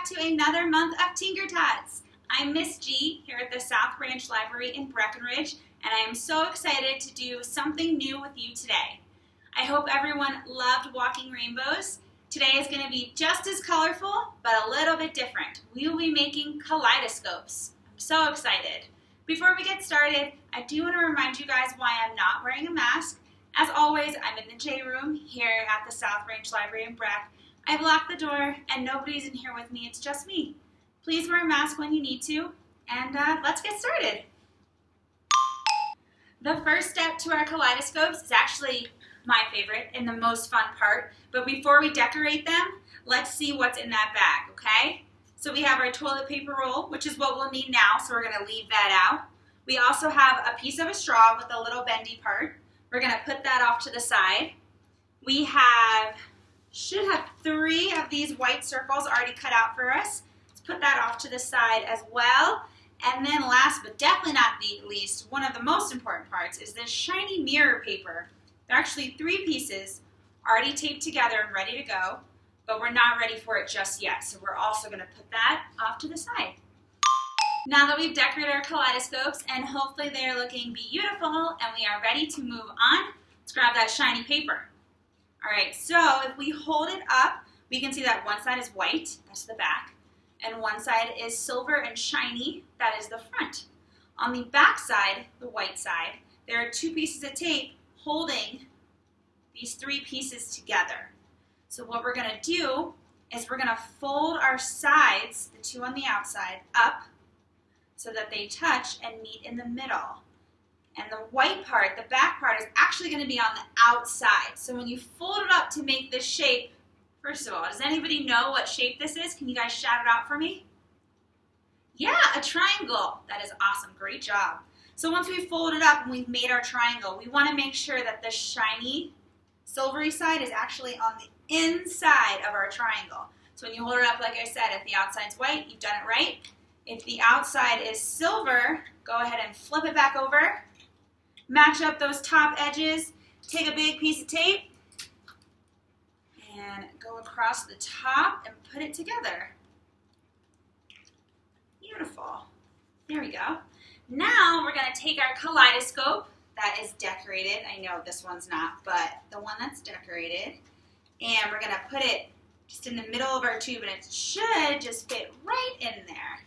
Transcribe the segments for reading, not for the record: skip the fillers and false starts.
back to another month of Tinker Tots. I'm Miss G here at the South Branch Library in Breckenridge, and I am so excited to do something new with you today. I hope everyone loved Walking Rainbows. Today is going to be just as colorful, but a little bit different. We will be making kaleidoscopes. I'm so excited. Before we get started, I do want to remind you guys why I'm not wearing a mask. As always, I'm in the J room here at the South Branch Library in Breck. I've locked the door and nobody's in here with me, it's just me. Please wear a mask when you need to, and let's get started. The first step to our kaleidoscopes is actually my favorite and the most fun part, but before we decorate them, let's see what's in that bag, okay? So we have our toilet paper roll, which is what we'll need now, so we're gonna leave that out. We also have a piece of a straw with a little bendy part. We're gonna put that off to the side. We should have 3 of these white circles already cut out for us. Let's put that off to the side as well. And then last but definitely not the least, one of the most important parts is this shiny mirror paper. There are actually 3 pieces already taped together and ready to go, but we're not ready for it just yet. So we're also gonna put that off to the side. Now that we've decorated our kaleidoscopes and hopefully they're looking beautiful and we are ready to move on, let's grab that shiny paper. All right, so if we hold it up, we can see that one side is white, that's the back, and one side is silver and shiny, that is the front. On the back side, the white side, there are 2 pieces of tape holding these 3 pieces together. So what we're gonna do is we're gonna fold our sides, the 2 on the outside, up so that they touch and meet in the middle. And the white part, the back part, is actually going to be on the outside. So when you fold it up to make this shape, first of all, does anybody know what shape this is? Can you guys shout it out for me? Yeah, a triangle. That is awesome. Great job. So once we've folded up and we've made our triangle, we want to make sure that the shiny silvery side is actually on the inside of our triangle. So when you hold it up, like I said, if the outside's white, you've done it right. If the outside is silver, go ahead and flip it back over. Match up those top edges, take a big piece of tape, and go across the top and put it together. Beautiful. There we go. Now we're going to take our kaleidoscope that is decorated. I know this one's not, but the one that's decorated. And we're going to put it just in the middle of our tube, and it should just fit right in there.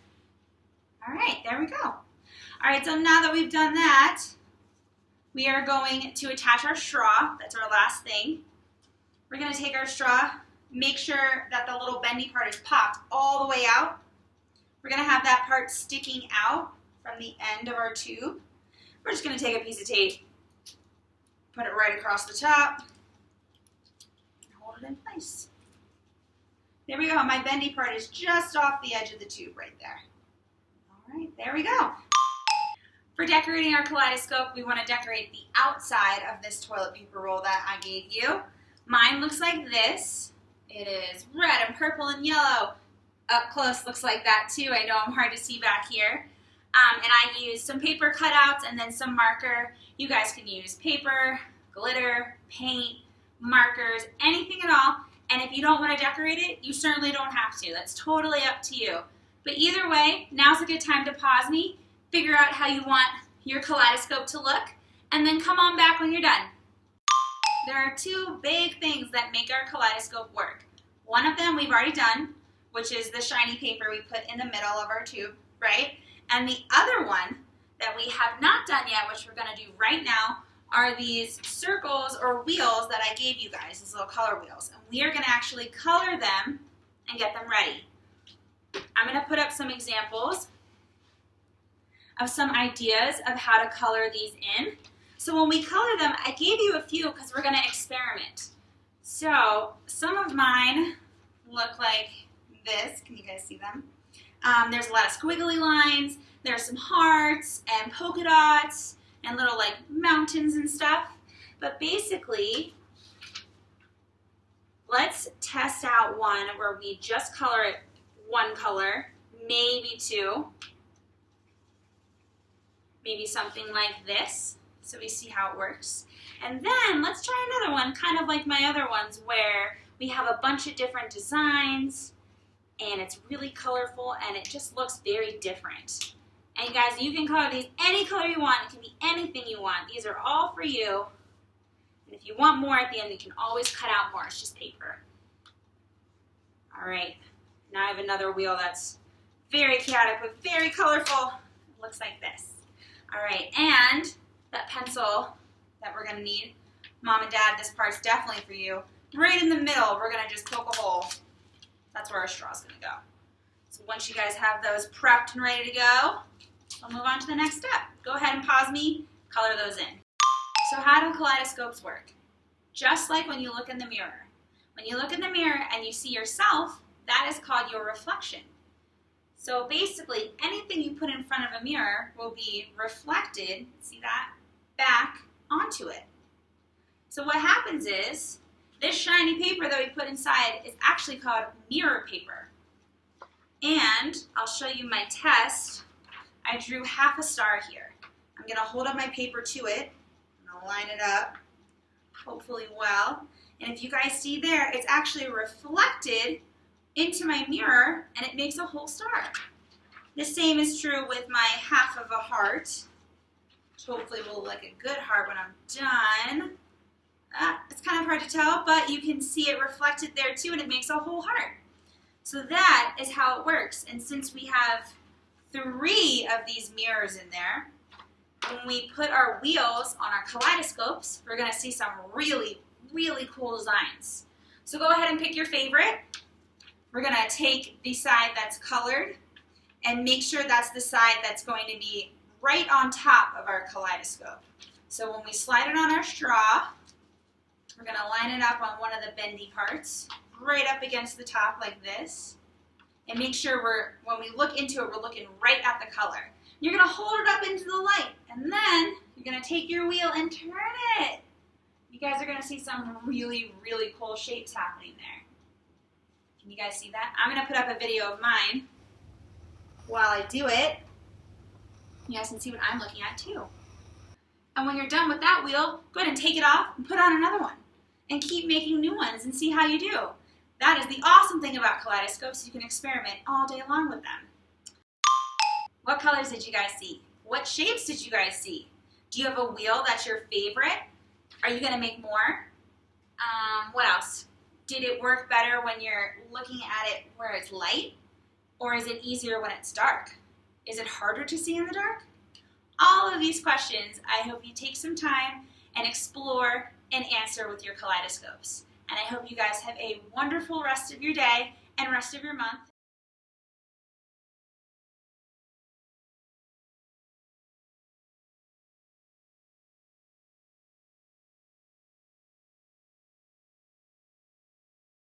All right, there we go. All right, so now that we've done that, we are going to attach our straw. That's our last thing. We're going to take our straw, make sure that the little bendy part is popped all the way out. We're going to have that part sticking out from the end of our tube. We're just going to take a piece of tape, put it right across the top, and hold it in place. There we go. My bendy part is just off the edge of the tube right there. All right, there we go. For decorating our kaleidoscope, we want to decorate the outside of this toilet paper roll that I gave you. Mine looks like this. It is red and purple and yellow. Up close looks like that too. I know I'm hard to see back here. And I used some paper cutouts and then some marker. You guys can use paper, glitter, paint, markers, anything at all. And if you don't want to decorate it, you certainly don't have to. That's totally up to you. But either way, now's a good time to pause me, figure out how you want your kaleidoscope to look, and then come on back when you're done. There are 2 big things that make our kaleidoscope work. One of them we've already done, which is the shiny paper we put in the middle of our tube, right? And the other one that we have not done yet, which we're going to do right now, are these circles or wheels that I gave you guys, these little color wheels. And we are going to actually color them and get them ready. I'm going to put up some examples of some ideas of how to color these in. So when we color them, I gave you a few because we're going to experiment. So some of mine look like this. Can you guys see them? There's a lot of squiggly lines. There's some hearts and polka dots and little like mountains and stuff. But basically, let's test out one where we just color it one color, maybe 2. Maybe something like this, so we see how it works. And then let's try another one, kind of like my other ones, where we have a bunch of different designs and it's really colorful, and it just looks very different. And guys, you can color these any color you want. It can be anything you want. These are all for you. And if you want more at the end, you can always cut out more. It's just paper. All right, now I have another wheel that's very chaotic but very colorful. It looks like this. All right, and that pencil that we're gonna need, Mom and Dad, this part's definitely for you. Right in the middle, we're gonna just poke a hole. That's where our straw's gonna go. So once you guys have those prepped and ready to go, we'll move on to the next step. Go ahead and pause me, color those in. So how do kaleidoscopes work? Just like when you look in the mirror. When you look in the mirror and you see yourself, that is called your reflection. So basically, anything you put in front of a mirror will be reflected, see that, back onto it. So what happens is, this shiny paper that we put inside is actually called mirror paper. And I'll show you my test. I drew half a star here. I'm going to hold up my paper to it, and I'll line it up, hopefully well. And if you guys see there, it's actually reflected into my mirror, and it makes a whole star. The same is true with my half of a heart, which hopefully will look like a good heart when I'm done. It's kind of hard to tell, but you can see it reflected there too, and it makes a whole heart. So that is how it works. And since we have 3 of these mirrors in there, when we put our wheels on our kaleidoscopes, we're going to see some really, really cool designs. So go ahead and pick your favorite. We're going to take the side that's colored and make sure that's the side that's going to be right on top of our kaleidoscope. So when we slide it on our straw, we're going to line it up on one of the bendy parts, right up against the top like this. And make sure when we look into it, we're looking right at the color. You're going to hold it up into the light, and then you're going to take your wheel and turn it. You guys are going to see some really, really cool shapes happening there. Can you guys see that? I'm going to put up a video of mine while I do it. You guys can see what I'm looking at too. And when you're done with that wheel, go ahead and take it off and put on another one. And keep making new ones and see how you do. That is the awesome thing about kaleidoscopes. You can experiment all day long with them. What colors did you guys see? What shapes did you guys see? Do you have a wheel that's your favorite? Are you going to make more? What else? Did it work better when you're looking at it where it's light? Or is it easier when it's dark? Is it harder to see in the dark? All of these questions, I hope you take some time and explore and answer with your kaleidoscopes. And I hope you guys have a wonderful rest of your day and rest of your month.